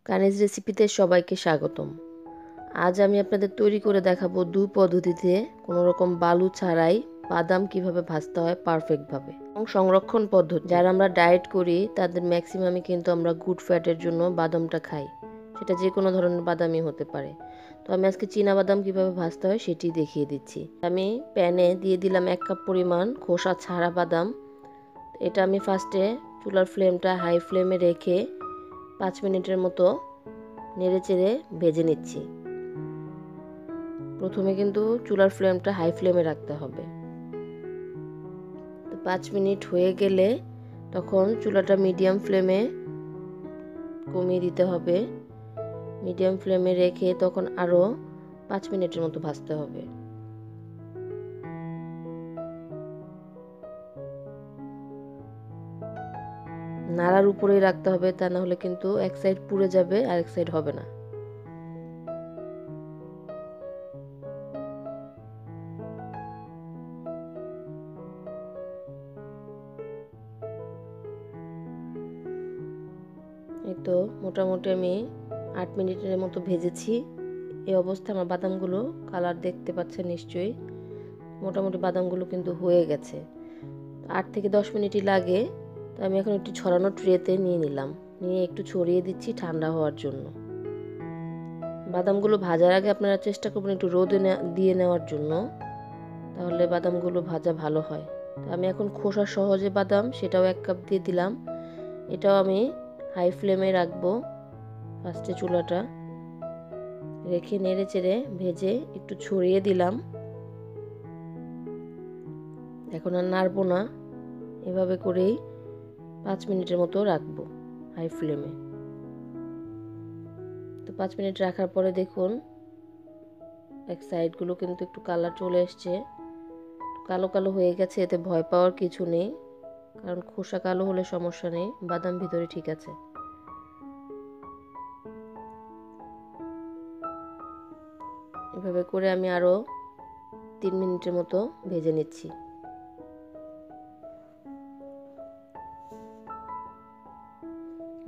কানিজ রেসিপিতে সবাইকে স্বাগতম। আজ আমি আপনাদের তৈরি করে দেখাবো দুই পদ্ধতিতে কোনো রকম বালু ছাড়াই বাদাম কিভাবে ভাজতে হয় পারফেক্টভাবে এবং সংরক্ষণ পদ্ধতি। যারা আমরা ডায়েট করি তাদের ম্যাক্সিমামই কিন্তু আমরা গুড ফ্যাটের জন্য বাদামটা খাই, সেটা যে কোনো ধরনের বাদামই হতে পারে। তো আমি আজকে চীনা বাদাম কিভাবে ভাজতে হয় সেটি দেখিয়ে দিচ্ছি। আমি প্যানে দিয়ে দিলাম 1 কাপ পরিমাণ খোসা ছাড়া বাদাম। এটা আমি ফার্স্টে চুলার ফ্লেমটা হাই ফ্লেমে রেখে 5 মিনিটের মতো নেড়েচেড়ে ভেজে নিচ্ছি। প্রথমে কিন্তু চুলার ফ্লেমটা হাই ফ্লেমে রাখতে হবে। তো 5 মিনিট হয়ে গেলে তখন চুলাটা মিডিয়াম ফ্লেমে কমিয়ে দিতে হবে। মিডিয়াম ফ্লেমে রেখে তখন আরও 5 মিনিটের মতো ভাজতে হবে। নাড়ার উপরেই রাখতে হবে, তা না হলে কিন্তু এক সাইড পুড়ে যাবে আর এক সাইড হবে না। এই তো মোটামুটি আমি 8 মিনিটের মতো ভেজেছি। এই অবস্থায় আমার বাদামগুলো কালার দেখতে পাচ্ছেন নিশ্চয়ই, মোটামুটি বাদামগুলো কিন্তু হয়ে গেছে। 8 থেকে 10 মিনিটই লাগে। তো আমি এখন একটু ছড়ানো ট্রেতে নিয়ে নিলাম, নিয়ে একটু ছড়িয়ে দিচ্ছি ঠান্ডা হওয়ার জন্য। বাদামগুলো ভাজার আগে আপনারা চেষ্টা করবেন একটু রোদে দিয়ে নেওয়ার জন্য, তাহলে বাদামগুলো ভাজা ভালো হয়। তো আমি এখন খোসা সহজে বাদাম সেটাও 1 কাপ দিয়ে দিলাম। এটাও আমি হাই ফ্লেমে রাখবো। ফার্স্টে চুলাটা রেখে নেড়ে চেড়ে ভেজে একটু ছড়িয়ে দিলাম। এখন আর নাড়বো না, এভাবে করেই 5 মিনিটের মতো রাখবো হাই ফ্লেমে। তো 5 মিনিট রাখার পরে দেখুন এক সাইডগুলো কিন্তু একটু কালার চলে এসছে, কালো কালো হয়ে গেছে। এতে ভয় পাওয়ার কিছু নেই, কারণ খোসা কালো হলে সমস্যা নেই, বাদাম ভিতরে ঠিক আছে। এভাবে করে আমি আরও 3 মিনিটের মতো ভেজে নিচ্ছি।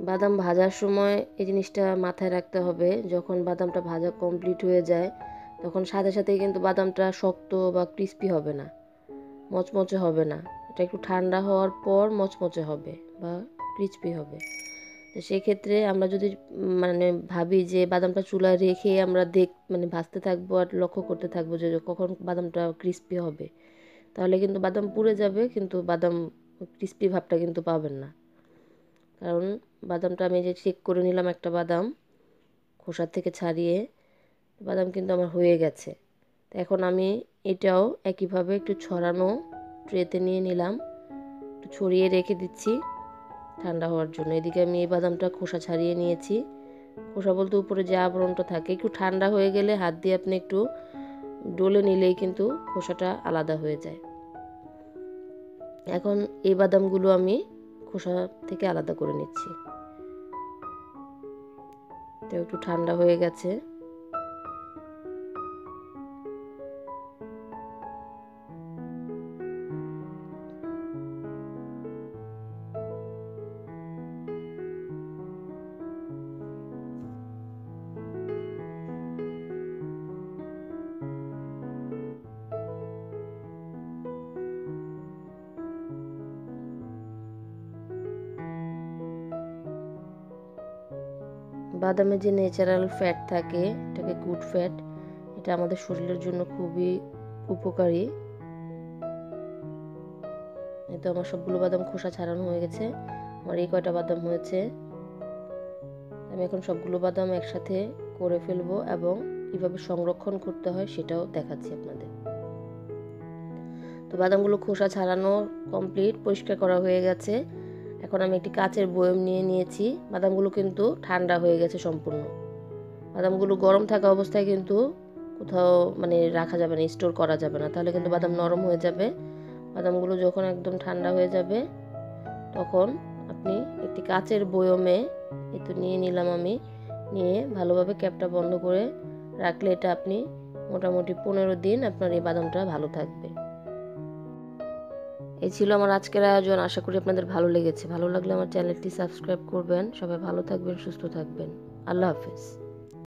বাদাম ভাজার সময় এই জিনিসটা মাথায় রাখতে হবে, যখন বাদামটা ভাজা কমপ্লিট হয়ে যায় তখন সাথে সাথেই কিন্তু বাদামটা শক্ত বা ক্রিস্পি হবে না, মচমচে হবে না। এটা একটু ঠান্ডা হওয়ার পর মচমচে হবে বা ক্রিস্পি হবে। তো সেক্ষেত্রে আমরা যদি ভাবি যে বাদামটা চুলায় রেখে আমরা ভাজতে থাকবো আর লক্ষ্য করতে থাকবো যে কখন বাদামটা ক্রিস্পি হবে, তাহলে কিন্তু বাদাম পুড়ে যাবে, কিন্তু বাদাম ক্রিস্পি ভাবটা কিন্তু পাবেন না। কারণ বাদামটা আমি যে চেক করে নিলাম, একটা বাদাম খোসা থেকে ছাড়িয়ে বাদাম কিন্তু আমার হয়ে গেছে। তো এখন আমি এটাও একইভাবে একটু ছড়ানো ট্রেতে নিয়ে নিলাম, একটু ছড়িয়ে রেখে দিচ্ছি ঠান্ডা হওয়ার জন্য। এদিকে আমি এই বাদামটা খোসা ছাড়িয়ে নিয়েছি। খোসা বলতে উপরে যে আবরণটা থাকে, একটু ঠান্ডা হয়ে গেলে হাত দিয়ে আপনি একটু ডলে নিলেই কিন্তু খোসাটা আলাদা হয়ে যায়। এখন এই বাদামগুলো আমি খোসা থেকে আলাদা করে নিচ্ছি। তো একটু ঠান্ডা হয়ে গেছে। বাদামে যে ন্যাচারাল ফ্যাট থাকে, এটাকে গুড ফ্যাট, এটা আমাদের শরীরের জন্য খুবই উপকারী। এই তো আমার সবগুলো বাদাম খোসা ছাড়ানো হয়ে গেছে। আমার এই কয়টা বাদাম হয়েছে। আমি এখন সবগুলো বাদাম একসাথে করে ফেলবো এবং কিভাবে সংরক্ষণ করতে হয় সেটাও দেখাচ্ছি আপনাদের। তো বাদামগুলো খোসা ছাড়ানো কমপ্লিট, পরিষ্কার করা হয়ে গেছে। এখন আমি একটি কাচের বয়ম নিয়ে নিয়েছি। বাদামগুলো কিন্তু ঠান্ডা হয়ে গেছে সম্পূর্ণ। বাদামগুলো গরম থাকা অবস্থায় কিন্তু কোথাও রাখা যাবে না, স্টোর করা যাবে না, তাহলে কিন্তু বাদাম নরম হয়ে যাবে। বাদামগুলো যখন একদম ঠান্ডা হয়ে যাবে তখন আপনি একটি কাচের বয়মে একটু নিয়ে নিলাম আমি, নিয়ে ভালোভাবে ক্যাপটা বন্ধ করে রাখলে এটা আপনি মোটামুটি 15 দিন আপনার এই বাদামটা ভালো থাকবে। এই ছিল আমার আজকের আয়োজন। আশা করি আপনাদের ভালো লেগেছে। ভালো লাগলে আমার চ্যানেলটি সাবস্ক্রাইব করবেন। সবাই ভালো থাকবেন, সুস্থ থাকবেন। আল্লাহ হাফেজ।